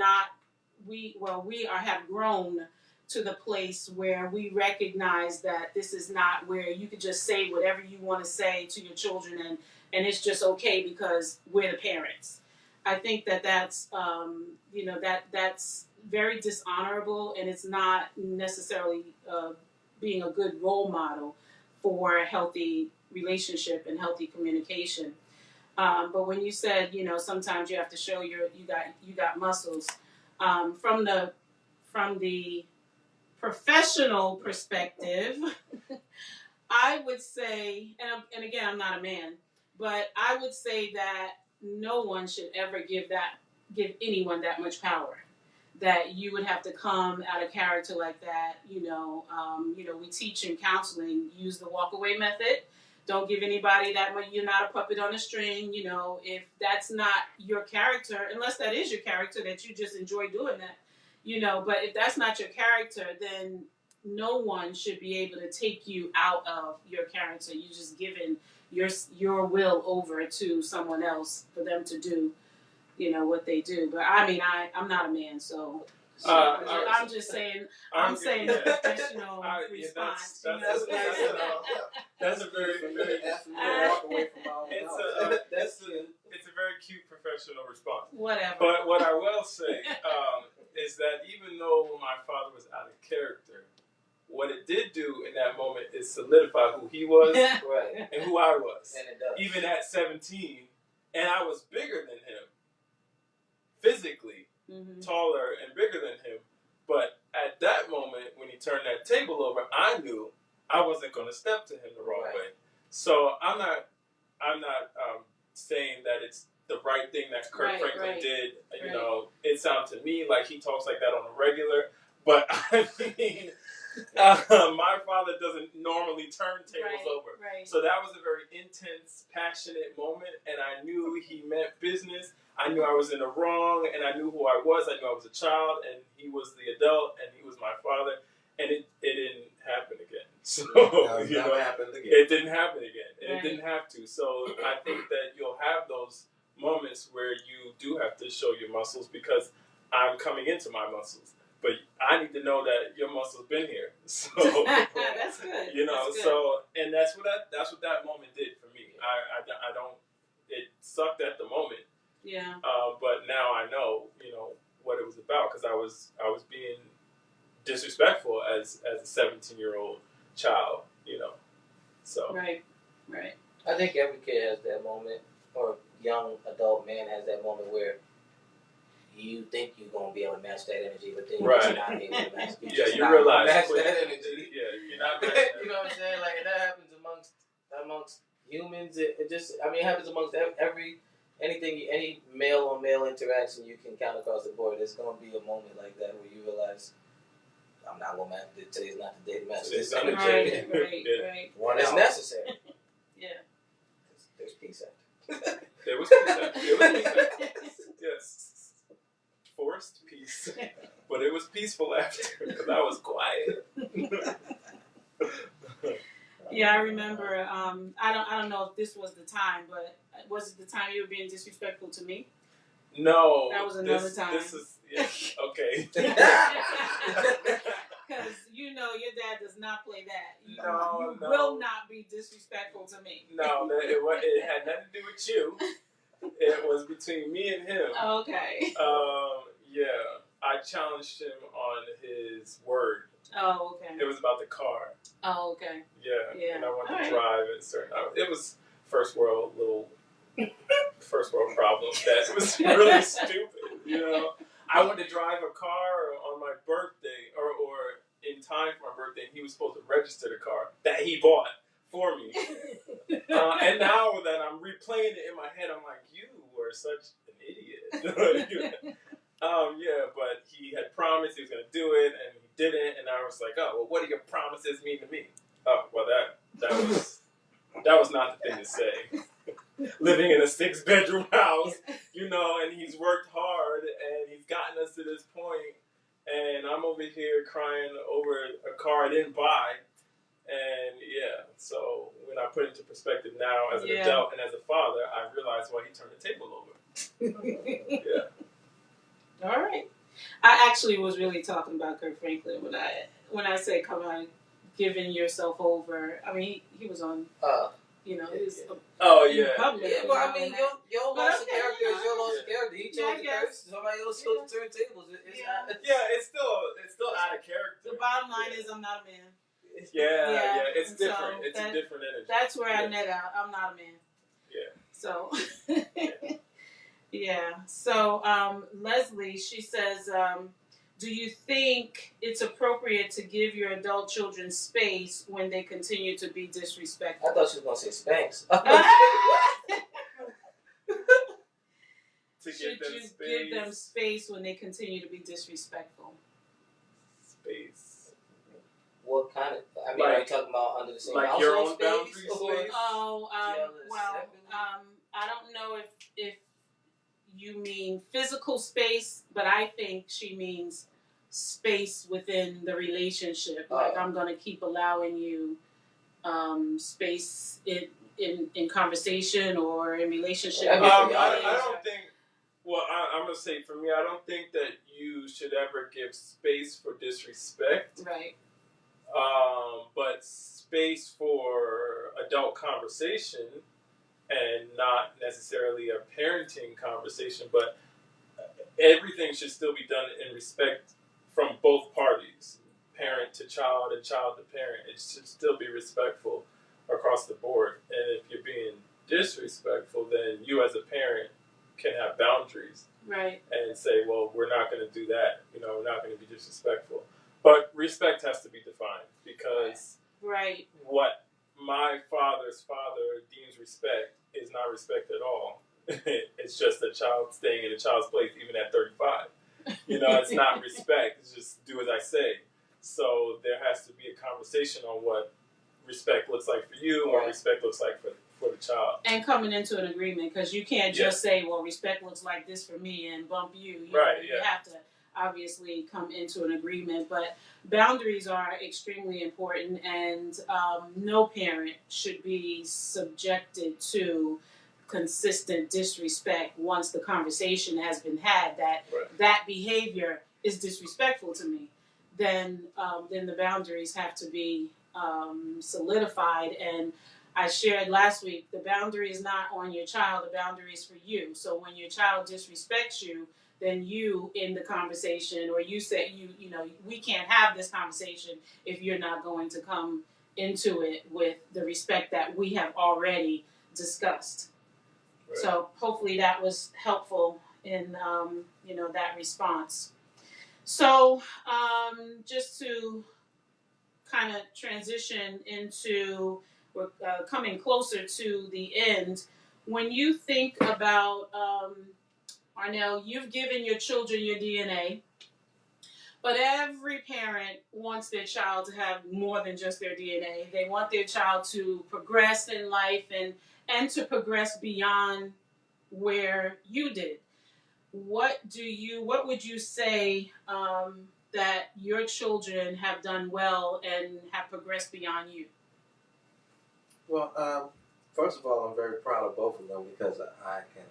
grown to the place where we recognize that this is not where you could just say whatever you want to say to your children and it's just okay because we're the parents. I think that's that's very dishonorable, and it's not necessarily being a good role model for a healthy relationship and healthy communication. But when you said, sometimes you have to show you got muscles, from the professional perspective, I would say, and again, I'm not a man, but I would say that no one should ever give anyone that much power. That you would have to come out of character like that. We teach in counseling, use the walk-away method. Don't give anybody that much. You're not a puppet on a string. If that's not your character, unless that is your character, that you just enjoy doing that. But if that's not your character, then no one should be able to take you out of your character. You just given your will over to someone else for them to do, what they do. But I mean, I'm not a man, so I'm just saying. I'm saying the professional response. That's a very walk away from my own it's a very cute professional response. Whatever. But what I will say is that even though my father was out of character, what it did do in that moment is solidify who he was right. and who I was. And it does. Even at 17, and I was bigger than him, physically, taller and bigger than him. But at that moment, when he turned that table over, I knew I wasn't going to step to him the wrong way. So I'm not saying that it's the right thing that Kirk Franklin did. It sounds to me like he talks like that on a regular. But I mean, my father doesn't normally turn tables over. Right. So that was a very intense, passionate moment, and I knew he meant business. I knew I was in the wrong, and I knew who I was. I knew I was a child, and he was the adult, and he was my father, and it didn't happen again. So it never happened again. It didn't happen again, and it didn't have to. So I think that you'll have those moments where you do have to show your muscles because I'm coming into my muscles. But I need to know that your muscle's been here. So that's good. That's good. So and that's what that moment did for me. I don't. It sucked at the moment. Yeah. But now I know, what it was about because I was being disrespectful as a 17-year-old child, So. Right. I think every kid has that moment, or young adult man has that moment where you think you're going to be able to match that energy, but then you're just not able to match it. You realize match that energy. Yeah, you're not matching you know what I'm saying? Like, and that happens amongst humans. It happens amongst any male on male interaction you can count across the board. There's going to be a moment like that where you realize, I'm not going to match it. Today's not the day to match this energy. Right. It's necessary. Yeah. There's peace after. There was peace after. Yes. Forced peace, but it was peaceful after because I was quiet. Yeah, I remember. I don't know if this was the time, but was it the time you were being disrespectful to me? No, that was another time. This is okay. Because your dad does not play that. You No. will not be disrespectful to me. No, it had nothing to do with you. It was between me and him. Okay. Yeah. I challenged him on his word. Oh, okay. It was about the car. Oh, okay. Yeah. And I wanted to drive at certain. It was first world problem. That was really stupid. I wanted to drive a car on my birthday or in time for my birthday. And he was supposed to register the car that he bought Yeah, but he had promised he was going to do it, and he didn't. And I was like, oh, well, what do your promises mean to me? Oh, well, that was not the thing to say. Living in a 6-bedroom house, and he's worked hard, and he's gotten us to this point, and I'm over here crying over a car I didn't buy. And yeah, so when I put it into perspective now as an adult and as a father, I realized why he turned the table over. Yeah. All right. I actually was really talking about Kirk Franklin when I say come on, giving yourself over. I mean, he was on. He was. Public. Yeah, but I mean, your loss of character is your loss of character. He chose to curse. Somebody else chose to turn tables. It's still out of character. The bottom line is, I'm not a man. Yeah, it's different. It's a different energy. That's where I net out. I'm not a man. Yeah. So, yeah. So, Leslie, she says, do you think it's appropriate to give your adult children space when they continue to be disrespectful? I thought she was going to say spanks. Should you give them space when they continue to be disrespectful? Space. What kind of? I mean, are you talking about under the same like household your own space? boundary space? Oh, I don't know if you mean physical space, but I think she means space within the relationship. Like I'm going to keep allowing you space in conversation or in relationship. I don't think. Well, I'm gonna say for me, I don't think that you should ever give space for disrespect. Right. But space for adult conversation, and not necessarily a parenting conversation, but everything should still be done in respect from both parties, parent to child and child to parent. It should still be respectful across the board. And if you're being disrespectful, then you as a parent can have boundaries. Right. And say, well, we're not going to do that. We're not going to be disrespectful. But respect has to be defined, because what my father's father deems respect is not respect at all. It's just a child staying in a child's place even at 35. It's not respect. It's just do as I say. So there has to be a conversation on what respect looks like for you and what respect looks like for the child. And coming into an agreement, because you can't just say, well, respect looks like this for me and bump you. You have to obviously come into an agreement. But boundaries are extremely important, and no parent should be subjected to consistent disrespect once the conversation has been had that behavior is disrespectful to me. Then the boundaries have to be solidified. And I shared last week, the boundary is not on your child, the boundary is for you. So when your child disrespects you, then you in the conversation, or you say, we can't have this conversation if you're not going to come into it with the respect that we have already discussed. Right. So hopefully that was helpful in, that response. So just to kind of transition into, we're coming closer to the end. When you think about, Arnell, you've given your children your DNA, but every parent wants their child to have more than just their DNA. They want their child to progress in life and to progress beyond where you did. What would you say that your children have done well and have progressed beyond you? Well, first of all, I'm very proud of both of them, because I can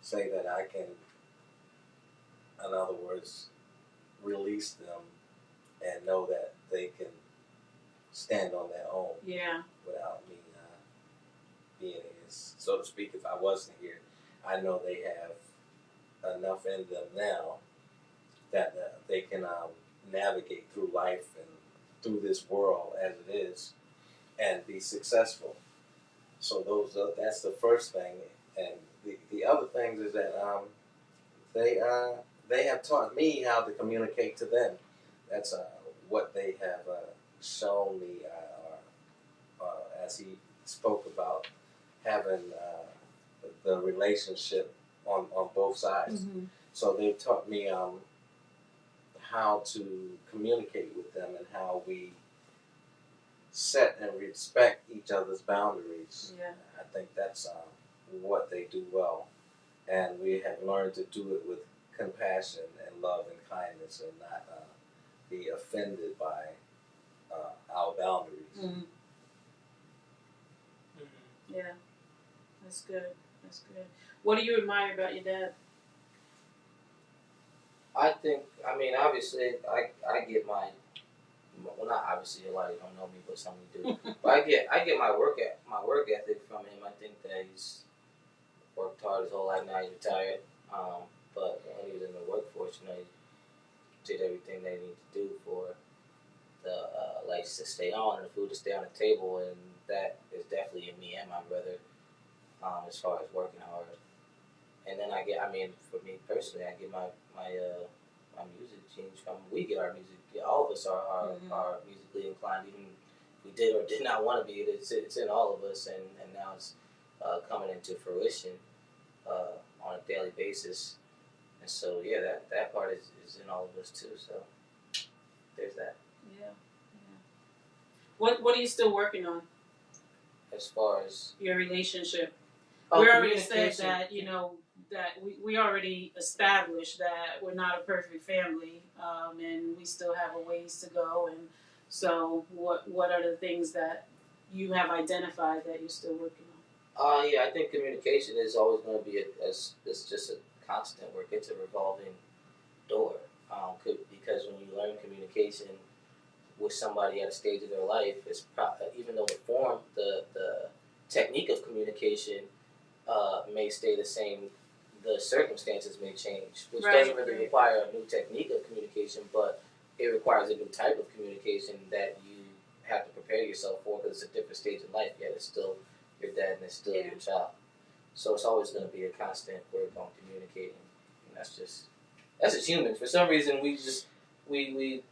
say that I can, in other words, release them and know that they can stand on their own without me being here. So to speak, if I wasn't here, I know they have enough in them now that they can navigate through life and through this world as it is and be successful. So that's the first thing. And the other things is that they have taught me how to communicate to them. That's what they have shown me, as he spoke about having the relationship on both sides. Mm-hmm. So they taught me how to communicate with them and how we set and respect each other's boundaries. Yeah. I think that's what they do well, and we have learned to do it with compassion and love and kindness, and not be offended by our boundaries. Mm-hmm. Yeah, that's good. That's good. What do you admire about your dad? I think, I mean, obviously, I get my, well, not obviously, a lot of you don't know me, but some of you do. But I get my work ethic from him. I think that he's worked hard his whole life. Now he's retired. But when he was in the workforce, he did everything they need to do for the lights to stay on and the food to stay on the table, and that is definitely in me and my brother, as far as working hard. And then for me personally, I get my music genes from, we get our music, all of us are musically inclined, even if we did or did not want to be, it's in all of us, and now it's coming into fruition on a daily basis. And so, yeah, that part is in all of us too, so there's that. Yeah. What are you still working on? As far as your relationship? Oh, we already said that, that we already established that we're not a perfect family, and we still have a ways to go. And so what are the things that you have identified that you're still working on? Yeah, I think communication is always going to be it's just a constant work. It's a revolving door, because when you learn communication with somebody at a stage of their life, it's even though the technique of communication may stay the same, the circumstances may change, which doesn't really require a new technique of communication, but it requires a new type of communication that you have to prepare yourself for, because it's a different stage of life, yet it's still your dad and it's still your child. So it's always going to be a constant work on communicating, and that's just humans. For some reason, we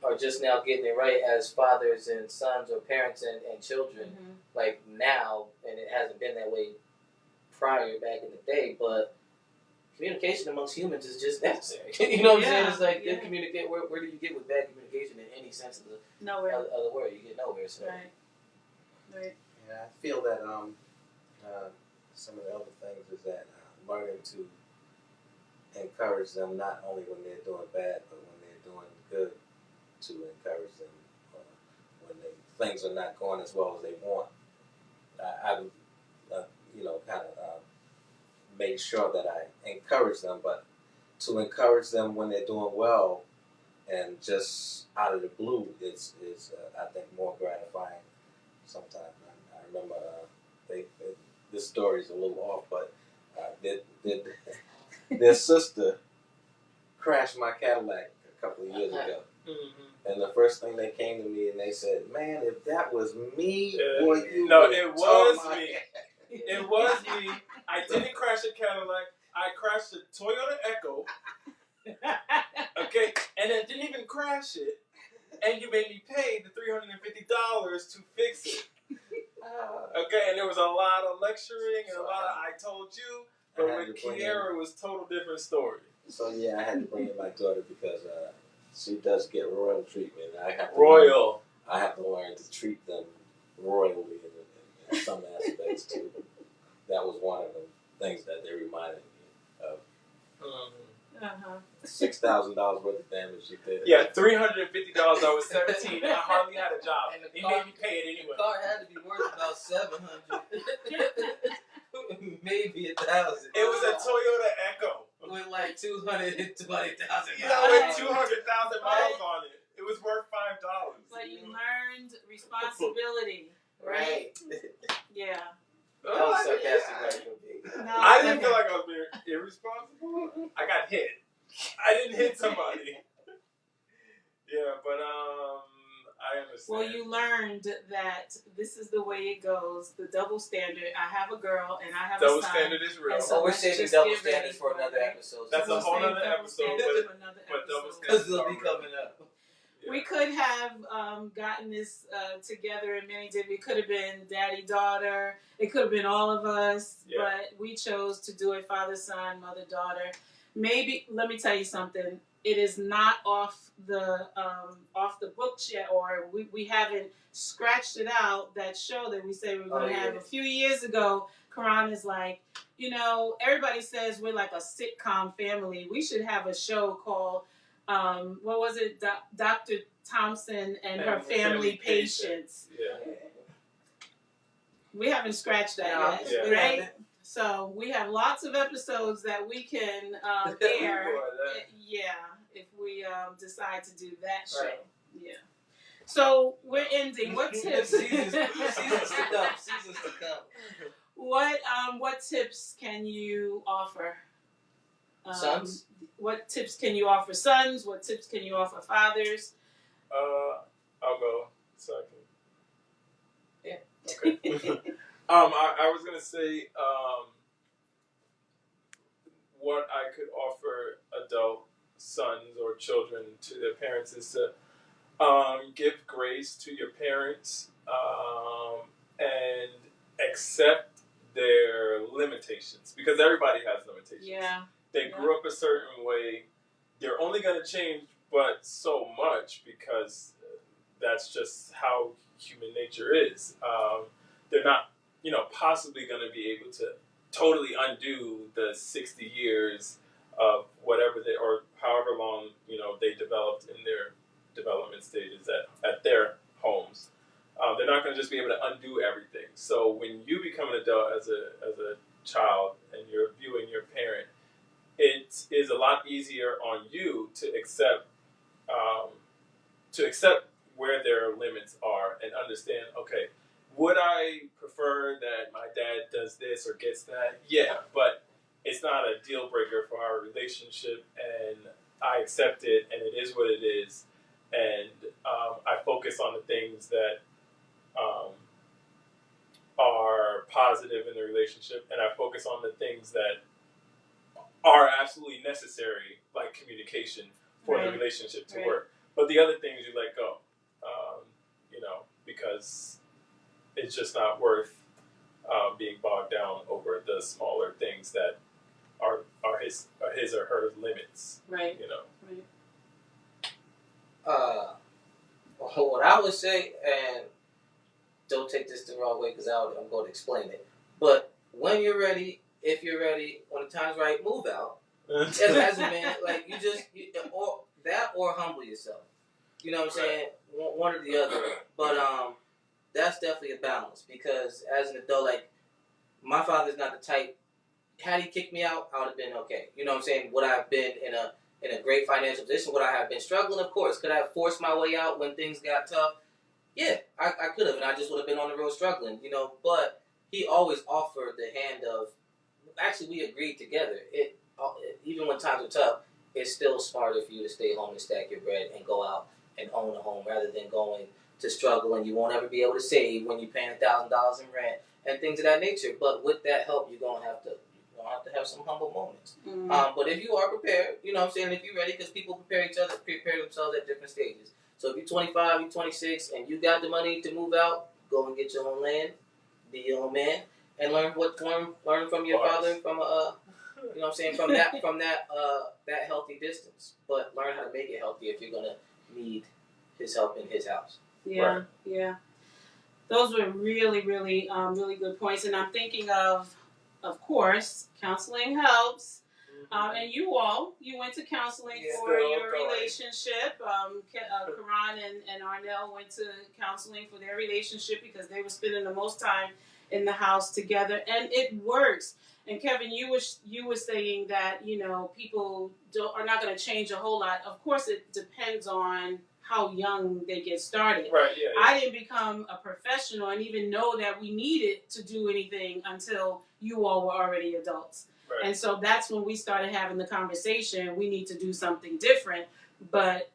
are just now getting it right as fathers and sons, or parents and children, like now, and it hasn't been that way prior back in the day, but communication amongst humans is just necessary. You know what I'm saying? It's like, they communicate. Where do you get with bad communication in any sense of the word? You get nowhere. So. Right. Yeah, I feel that some of the other things is that learning to encourage them, not only when they're doing bad, but when they're doing good, to encourage them when things are not going as well as they want. I've kind of made sure that I encourage them, but to encourage them when they're doing well and just out of the blue is I think more gratifying sometimes. I remember this story is a little off, but their sister crashed my Cadillac a couple of years ago. Mm-hmm. And the first thing they came to me and they said, "Man, if that was me, boy, you no, it was me. It was me. I didn't crash a Cadillac. I crashed a Toyota Echo. Okay, and then didn't even crash it. And you made me pay the $350 to fix it. Okay, and there was a lot of lecturing and a lot of I told you. But with Kiara, it was a total different story. So yeah, I had to bring in my daughter because she does get royal treatment. I have to learn to treat them royally in some aspects too. That was one of the things that they reminded me of. $6,000 worth of damage she did. Yeah, $350. I was 17. I hardly had a job. And he made me pay it anyway. The car had to be worth about $700, maybe $1,000. It was a Toyota Echo with like 220,000 miles. With 200,000 miles on it. It was worth $5. But you learned responsibility, right? Yeah. That was sarcastic. No, I didn't feel like I was being irresponsible. I got hit. I didn't hit somebody. Yeah, but I understand. Well, you learned that this is the way it goes. The double standard. I have a girl and I have double a son. Standard is real. So we're saving double standards for another episode. That's a whole other episode, but double standard because they'll be coming up. We could have gotten this together, and many did. We could have been daddy-daughter. It could have been all of us, but we chose to do it father-son, mother-daughter. Maybe, let me tell you something. It is not off the books yet, or we haven't scratched it out. That show that we said we were going to have a few years ago, Karan is like, everybody says we're like a sitcom family. We should have a show called, what was it? Dr. Thompson and her family patients. Yeah. We haven't scratched that yet, right? So we have lots of episodes that we can air. If we decide to do that show. Right. Yeah. So we're ending. What tips? Seasons to come. What tips can you offer? Sons? What tips can you offer sons? What tips can you offer fathers? I'll go second. Yeah. Okay. I was gonna say, what I could offer adult sons or children to their parents is to give grace to your parents and accept their limitations, because everybody has limitations. Yeah. They grew up a certain way. They're only going to change, but so much, because that's just how human nature is. They're not, possibly going to be able to totally undo the 60 years of whatever or however long, they developed in their development stages at their homes. They're not going to just be able to undo everything. So when you become an adult as a child and you're viewing your parent, it is a lot easier on you to accept where their limits are and understand, okay, would I prefer that my dad does this or gets that? Yeah, but it's not a deal breaker for our relationship, and I accept it, and it is what it is, and I focus on the things that are positive in the relationship, and I focus on the things that are absolutely necessary, like communication, for the relationship to work. But the other things you let go, because it's just not worth being bogged down over the smaller things that are his or her limits. Right. Right. What I would say, and don't take this the wrong way because I'm going to explain it, but when you're ready, if you're ready, when the time's right, move out. As a man, like or humble yourself. You know what I'm saying? One or the other. But that's definitely a balance, because as an adult, like, my father's not the type. Had he kicked me out, I would have been okay. You know what I'm saying? Would I have been in a great financial position? Would I have been struggling? Of course. Could I have forced my way out when things got tough? Yeah, I could have, and I just would have been on the road struggling, But he always offered the hand of. Actually, we agreed together. Even when times are tough, it's still smarter for you to stay home and stack your bread and go out and own a home rather than going to struggle, and you won't ever be able to save when you're paying $1,000 in rent and things of that nature. But with that help, you're gonna have to have some humble moments. Mm-hmm. But if you are prepared, you know what I'm saying, if you're ready, because people prepare themselves at different stages. So if you're 25, you're 26, and you got the money to move out, go and get your own land, be your own man, and learn from your father from you know what I'm saying, from that healthy distance. But learn how to make it healthy if you're gonna need his help in his house. Yeah, yeah. Those were really, really, really good points. And I'm thinking of course, counseling helps. And you went to counseling for your relationship. Karan and Arnell went to counseling for their relationship because they were spending the most time in the house together, and it works. And Kevin, you were saying that people are not going to change a whole lot. Of course, it depends on how young they get started. Right. Yeah. I didn't become a professional and even know that we needed to do anything until you all were already adults. Right. And so that's when we started having the conversation. We need to do something different, but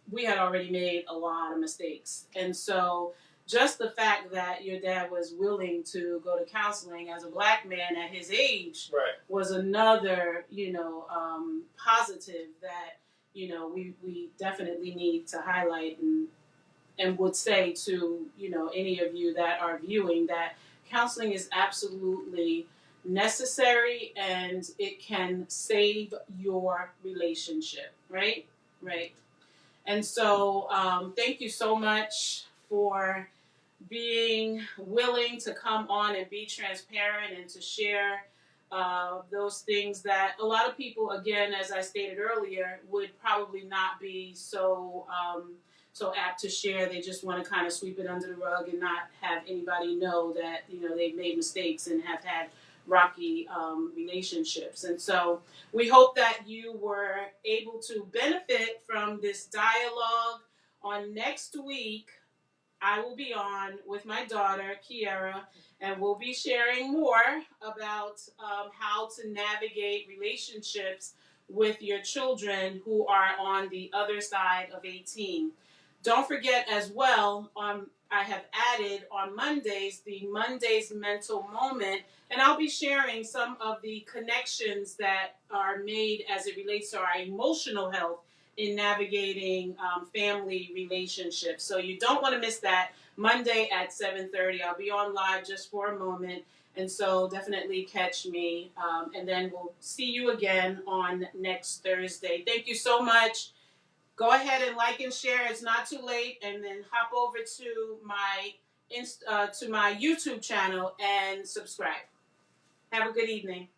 we had already made a lot of mistakes. And so just the fact that your dad was willing to go to counseling as a black man at his age was another, positive that we definitely need to highlight and would say to, any of you that are viewing that counseling is absolutely necessary and it can save your relationship, right? Right. And so, thank you so much for being willing to come on and be transparent and to share those things that a lot of people, again, as I stated earlier, would probably not be so apt to share. They just want to kind of sweep it under the rug and not have anybody know that they've made mistakes and have had rocky relationships. And so we hope that you were able to benefit from this dialogue. On next week, I will be on with my daughter, Kiara, and we'll be sharing more about how to navigate relationships with your children who are on the other side of 18. Don't forget as well, I have added on Mondays, the Mondays Mental Moment, and I'll be sharing some of the connections that are made as it relates to our emotional health in navigating family relationships. So you don't want to miss that. Monday at 7:30. I'll be on live just for a moment. And so definitely catch me. And then we'll see you again on next Thursday. Thank you so much. Go ahead and like and share. It's not too late. And then hop over to my YouTube channel and subscribe. Have a good evening.